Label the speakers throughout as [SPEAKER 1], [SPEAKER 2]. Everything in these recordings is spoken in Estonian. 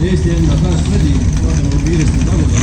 [SPEAKER 1] Eesti enda pääst vedi, vaatame kui kiiresti taguda.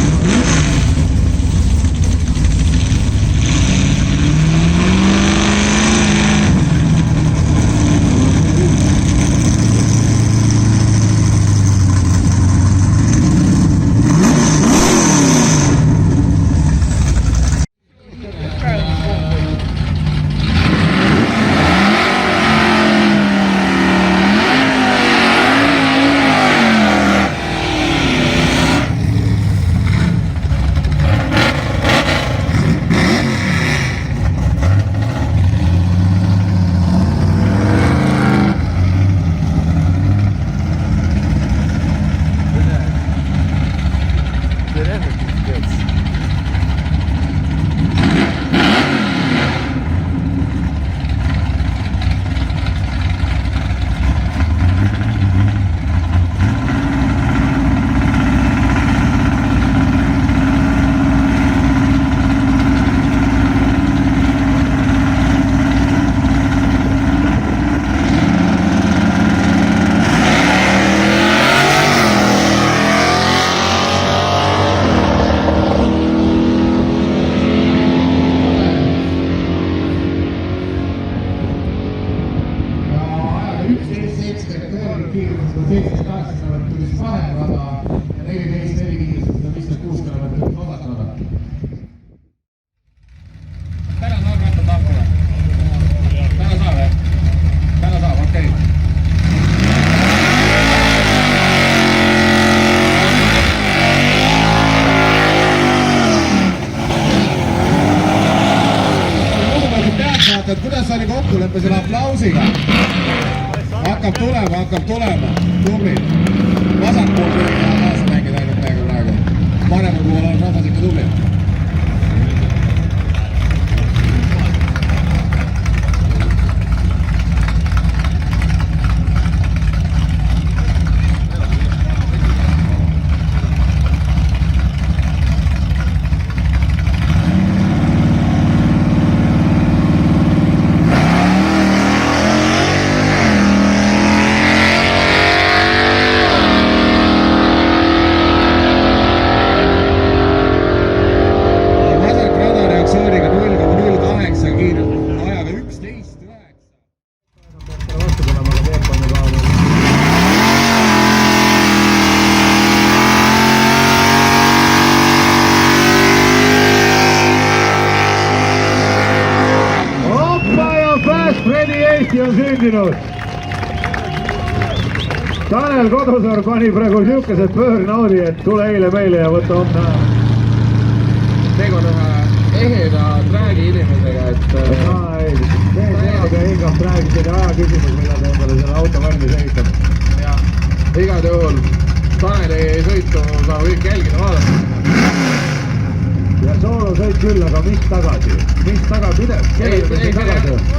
[SPEAKER 1] Kuidas oli kokkuleppe selle aplausiga? Hakkab tulema. Tubli. Vasakpool kaasa mängida ainult praegu. Paremal puhul on rahvas ikka tubli. On sündinud. Tanel Kodusaar pani praegu siukesed pöörnaudi, et tule eile meile ja võta homne.
[SPEAKER 2] Tegu on ühe eheda träägi inimesega, et...
[SPEAKER 1] See hingab träägi selle aja küsimus, mida ta endale selle auto valmis ehitab.
[SPEAKER 2] Ja, igad juhul Taneli sõitu saab kõik jälgida vaadata.
[SPEAKER 1] Ja soolosõit küll, aga mis tagasi? Mis tagasi?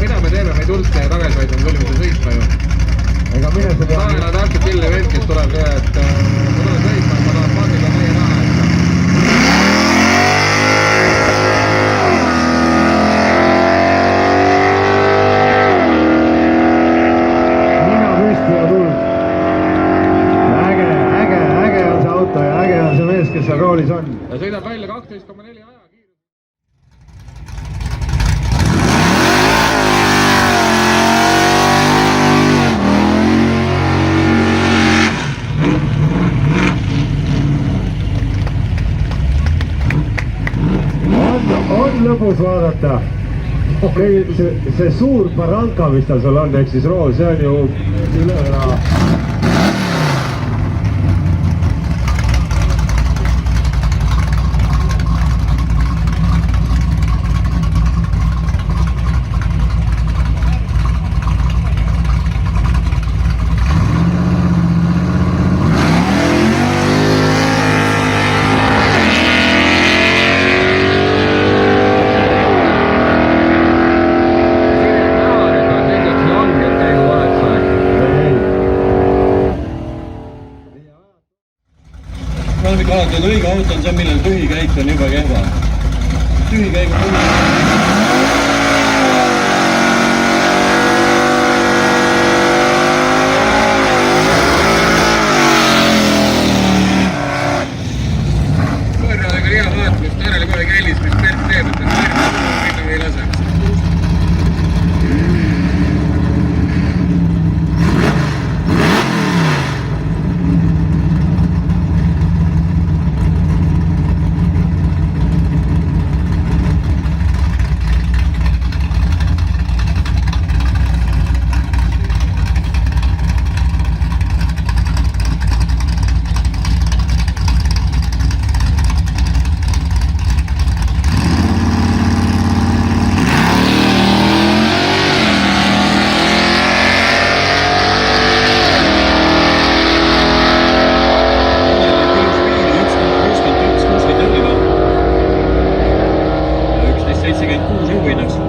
[SPEAKER 2] Mida me teeme, me ei tulnud siia tagasi, vaid on küll mitte sõitma ju.
[SPEAKER 1] Ega mine seda...
[SPEAKER 2] Tanel on täpselt Ille vend, kes tuleb ühe, et ma tulen sõitma, ma tahan paadiga meie taha,
[SPEAKER 1] Nina püsti ja tuld. Äge on see auto ja äge on see mees, kes seal roolis on.
[SPEAKER 2] Ja sõidab välja 12,4 aja.
[SPEAKER 1] On lõbus vaadata. See suur baranka, mis tal seal on, ehk siis rool, see on ju üle ära.
[SPEAKER 3] Alati on õige auto on see, millel tühikäik on juba kehva. Tühikäik on soovitakse.